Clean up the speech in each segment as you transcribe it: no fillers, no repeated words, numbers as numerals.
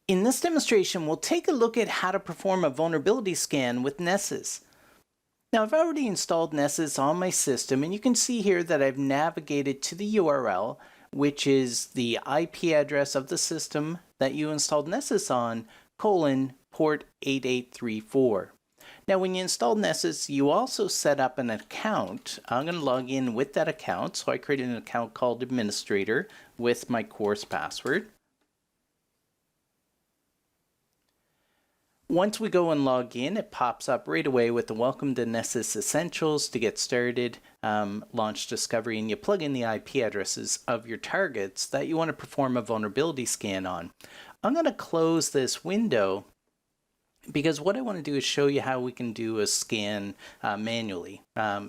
In this demonstration, we'll take a look at how to perform a vulnerability scan with Nessus. Now, I've already installed Nessus on my system, and you can see here that I've navigated to the URL, which is the IP address of the system that you installed Nessus on, port 8834. Now, when you install Nessus, you also set up an account. I'm going to log in with that account. So I created an account called administrator with my course password. Once we go and log in, it pops up right away with the Welcome to Nessus Essentials to get started, launch discovery, and you plug in the IP addresses of your targets that you want to perform a vulnerability scan on. I'm going to close this window because what I want to do is show you how we can do a scan manually.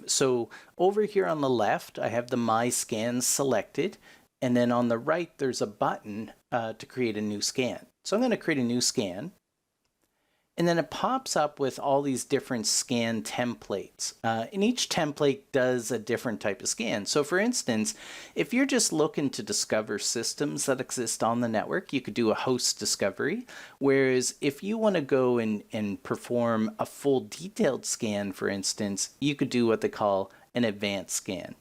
So over here on the left, I have the My Scans selected, and then on the right, there's a button to create a new scan. So I'm going to create a new scan. And then it pops up with all these different scan templates. And each template does a different type of scan. So for instance, if you're just looking to discover systems that exist on the network, you could do a host discovery. Whereas if you want to go and perform a full detailed scan, for instance, you could do what they call an advanced scan.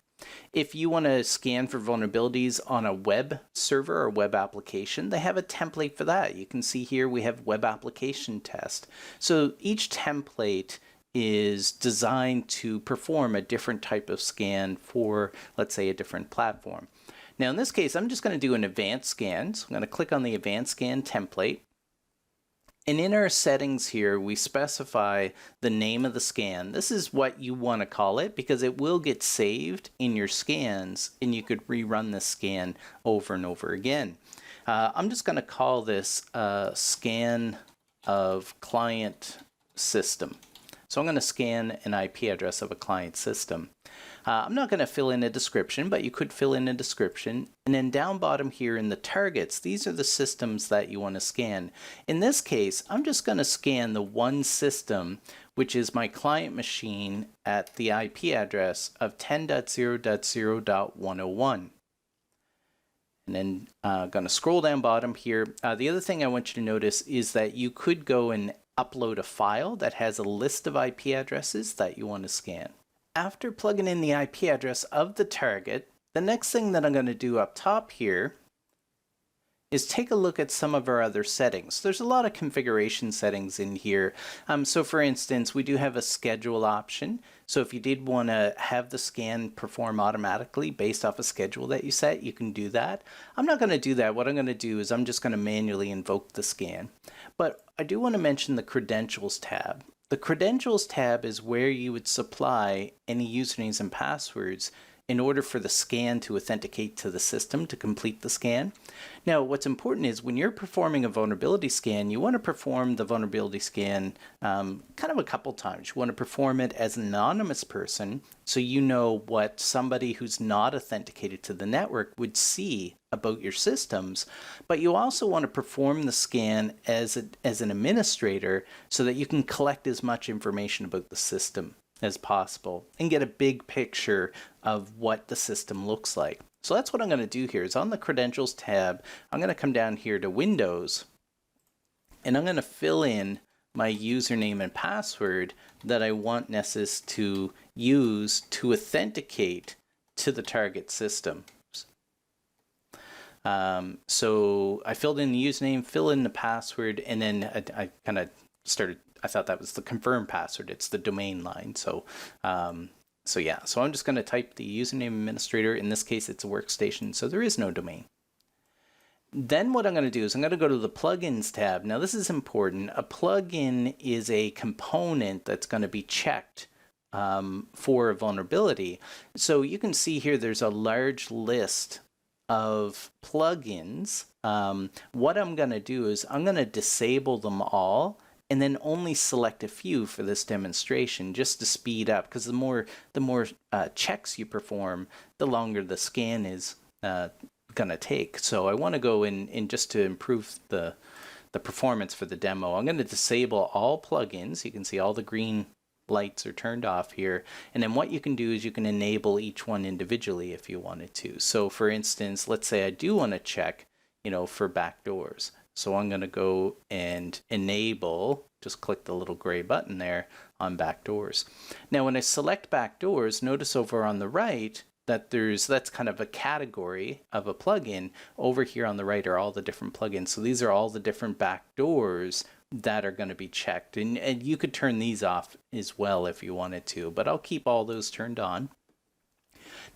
If you want to scan for vulnerabilities on a web server or web application, they have a template for that. You can see here we have web application test. So each template is designed to perform a different type of scan for, let's say, a different platform. Now in this case, I'm just going to do an advanced scan. So I'm going to click on the advanced scan template. And in our settings here, we specify the name of the scan. This is what you want to call it because it will get saved in your scans and you could rerun this scan over and over again. I'm just going to call this scan of client system. So I'm going to scan an IP address of a client system. I'm not going to fill in a description, but you could fill in a description. And then down bottom here in the targets, these are the systems that you want to scan. In this case, I'm just going to scan the one system, which is my client machine at the IP address of 10.0.0.101. And then I'm going to scroll down bottom here. The other thing I want you to notice is that you could go and upload a file that has a list of IP addresses that you want to scan. After plugging in the IP address of the target, the next thing that I'm going to do up top here is take a look at some of our other settings. There's a lot of configuration settings in here. So for instance, we do have a schedule option. So if you did want to have the scan perform automatically based off a schedule that you set, you can do that. I'm not going to do that. What I'm going to do is I'm just going to manually invoke the scan. But I do want to mention the credentials tab. The credentials tab is where you would supply any usernames and passwords in order for the scan to authenticate to the system to complete the scan. Now, what's important is when you're performing a vulnerability scan, you want to perform the vulnerability scan kind of a couple times. You want to perform it as an anonymous person so you know what somebody who's not authenticated to the network would see about your systems, but you also want to perform the scan as an administrator so that you can collect as much information about the system as possible and get a big picture of what the system looks like. So that's what I'm going to do here is on the credentials tab, I'm going to come down here to Windows and I'm going to fill in my username and password that I want Nessus to use to authenticate to the target system. So I filled in the username, fill in the password, and then I kind of started, I thought that was the confirm password. It's the domain line. So I'm just going to type the username administrator. In this case, it's a workstation, so there is no domain. Then what I'm going to do is I'm going to go to the plugins tab. Now this is important. A plugin is a component that's going to be checked for a vulnerability. So you can see here there's a large list of plugins. What I'm going to do is I'm going to disable them all and then only select a few for this demonstration just to speed up, because the more checks you perform, the longer the scan is going to take. So I want to go in just to improve the performance for the demo. I'm going to disable all plugins. You can see all the green lights are turned off here. And then what you can do is you can enable each one individually if you wanted to. So for instance, let's say I do want to check, for backdoors. So I'm going to go and enable, just click the little gray button there on backdoors. Now when I select backdoors, notice over on the right that that's kind of a category of a plugin. Over here on the right are all the different plugins. So these are all the different backdoors that are going to be checked. And you could turn these off as well if you wanted to, but I'll keep all those turned on.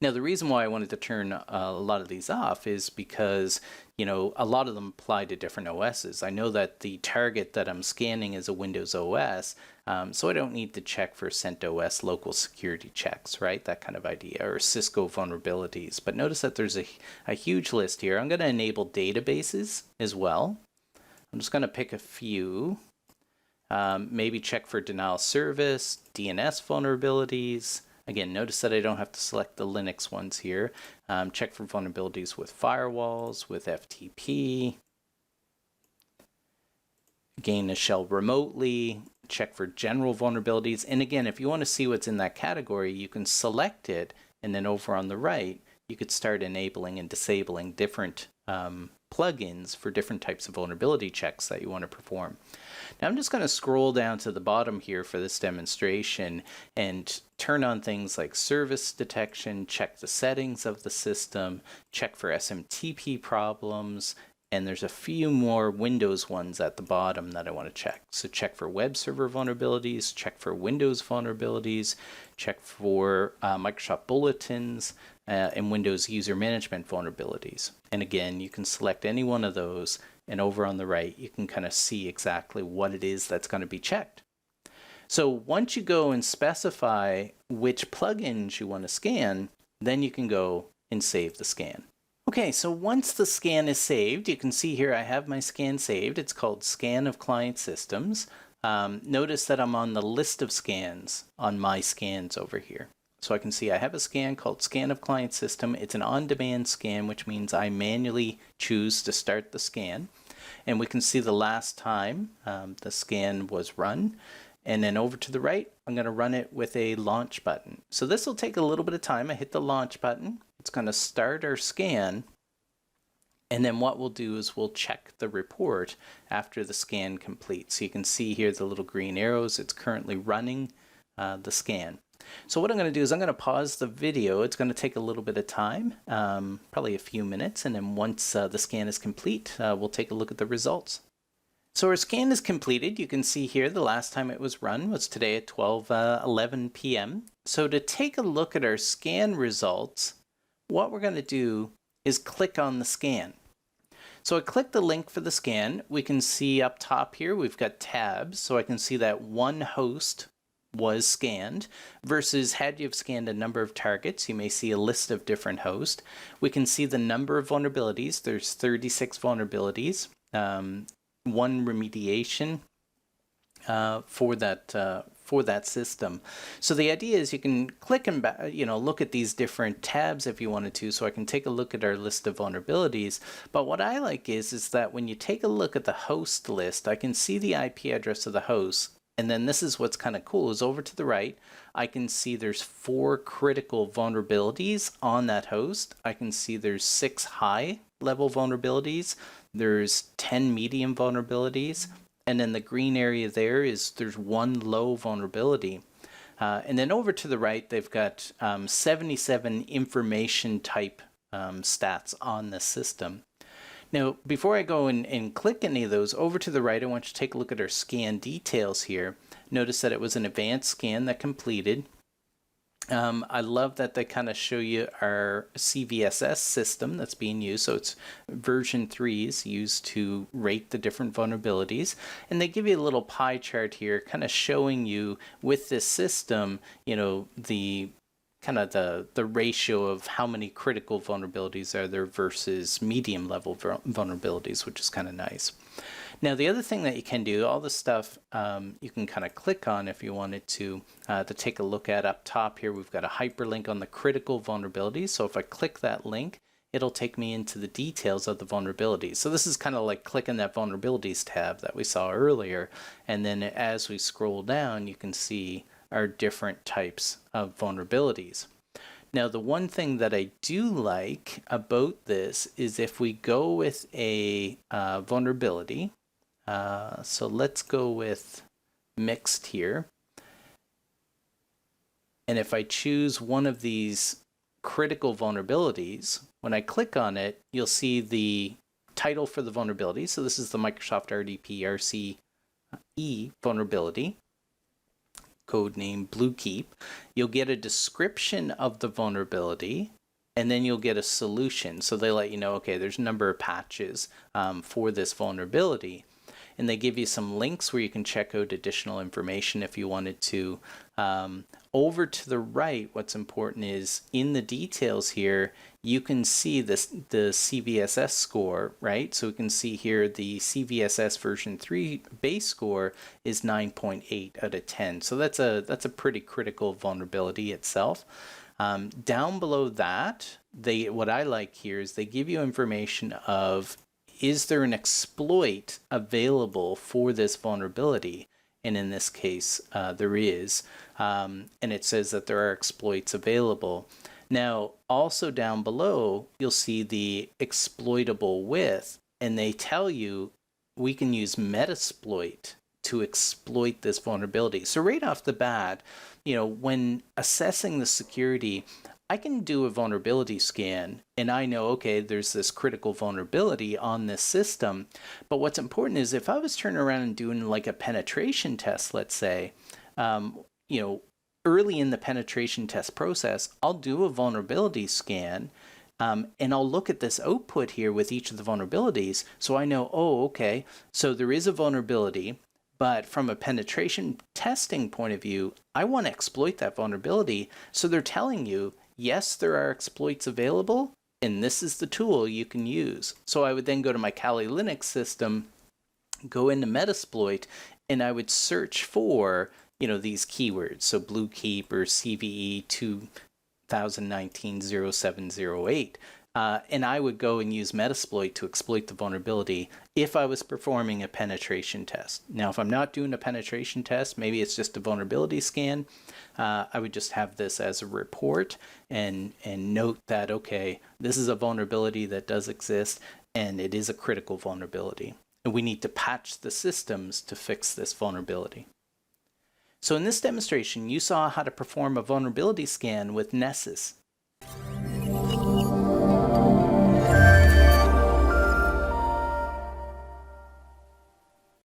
Now, the reason why I wanted to turn a lot of these off is because, you know, a lot of them apply to different OSs. I know that the target that I'm scanning is a Windows OS, so I don't need to check for CentOS local security checks, right? That kind of idea, or Cisco vulnerabilities. But notice that there's a huge list here. I'm going to enable databases as well. I'm just going to pick a few. Maybe check for denial of service, DNS vulnerabilities. Again, notice that I don't have to select the Linux ones here. Check for vulnerabilities with firewalls, with FTP. Gain a shell remotely. Check for general vulnerabilities. And again, if you want to see what's in that category, you can select it. And then over on the right, you could start enabling and disabling different plugins for different types of vulnerability checks that you want to perform. Now I'm just going to scroll down to the bottom here for this demonstration and turn on things like service detection, check the settings of the system, check for SMTP problems, and there's a few more Windows ones at the bottom that I want to check. So check for web server vulnerabilities, check for Windows vulnerabilities, check for Microsoft bulletins, and Windows user management vulnerabilities. And again, you can select any one of those, and over on the right, you can kind of see exactly what it is that's going to be checked. So once you go and specify which plugins you want to scan, then you can go and save the scan. Okay, so once the scan is saved, you can see here I have my scan saved. It's called Scan of Client Systems. Notice that I'm on the list of scans on my scans over here. So I can see I have a scan called Scan of Client System. It's an on-demand scan, which means I manually choose to start the scan. And we can see the last time the scan was run. And then over to the right, I'm going to run it with a launch button. So this will take a little bit of time. I hit the launch button. It's going to start our scan. And then what we'll do is we'll check the report after the scan completes. So you can see here the little green arrows. It's currently running the scan. So what I'm going to do is I'm going to pause the video. It's going to take a little bit of time, probably a few minutes. And then once the scan is complete, we'll take a look at the results. So our scan is completed. You can see here the last time it was run was today at 12:11 p.m. So to take a look at our scan results, what we're going to do is click on the scan. So I click the link for the scan. We can see up top here we've got tabs, so I can see that one host was scanned versus had you have scanned a number of targets, you may see a list of different hosts. We can see the number of vulnerabilities. There's 36 vulnerabilities, one remediation for that system. So the idea is you can click and look at these different tabs if you wanted to. So I can take a look at our list of vulnerabilities. But what I like is that when you take a look at the host list, I can see the IP address of the host. And then this is what's kind of cool is over to the right, I can see there's 4 critical vulnerabilities on that host. I can see there's 6 high level vulnerabilities. There's 10 medium vulnerabilities. And then the green area there is there's 1 low vulnerability. And then over to the right, they've got 77 information type stats on the system. Now, before I go and click any of those, over to the right, I want you to take a look at our scan details here. Notice that it was an advanced scan that completed. I love that they kind of show you our CVSS system that's being used. So it's version 3 is used to rate the different vulnerabilities. And they give you a little pie chart here kind of showing you with this system, the the ratio of how many critical vulnerabilities are there versus medium level vulnerabilities, which is kind of nice. Now, the other thing that you can do, all this stuff you can kind of click on if you wanted to take a look at up top here. We've got a hyperlink on the critical vulnerabilities. So if I click that link, it'll take me into the details of the vulnerabilities. So this is kind of like clicking that vulnerabilities tab that we saw earlier. And then as we scroll down, you can see our different types of vulnerabilities. Now, the one thing that I do like about this is if we go with a vulnerability, so let's go with mixed here. And if I choose one of these critical vulnerabilities, when I click on it, you'll see the title for the vulnerability. So this is the Microsoft RDP RCE vulnerability, codename Bluekeep. You'll get a description of the vulnerability, and then you'll get a solution. So they let you know, okay, there's a number of patches for this vulnerability. And they give you some links where you can check out additional information if you wanted to. Over to the right, what's important is in the details here, you can see this, the CVSS score, right? So we can see here the CVSS version 3 base score is 9.8 out of 10. So that's a pretty critical vulnerability itself. Down below that, what I like here is they give you information of, is there an exploit available for this vulnerability? And in this case, there is. And it says that there are exploits available. Now, also down below, you'll see the exploitable with, and they tell you we can use Metasploit to exploit this vulnerability. So right off the bat, you know, when assessing the security, I can do a vulnerability scan and I know, okay, there's this critical vulnerability on this system. But what's important is if I was turning around and doing like a penetration test, let's say, you know, early in the penetration test process, I'll do a vulnerability scan and I'll look at this output here with each of the vulnerabilities. So I know, oh, okay, so there is a vulnerability. But from a penetration testing point of view, I want to exploit that vulnerability. So they're telling you, yes, there are exploits available, and this is the tool you can use. So I would then go to my Kali Linux system, go into Metasploit, and I would search for, you know, these keywords. So Bluekeep or CVE 2019-0708. And I would go and use Metasploit to exploit the vulnerability if I was performing a penetration test. Now, if I'm not doing a penetration test, maybe it's just a vulnerability scan, I would just have this as a report and note that, okay, this is a vulnerability that does exist and it is a critical vulnerability. And we need to patch the systems to fix this vulnerability. So in this demonstration, you saw how to perform a vulnerability scan with Nessus.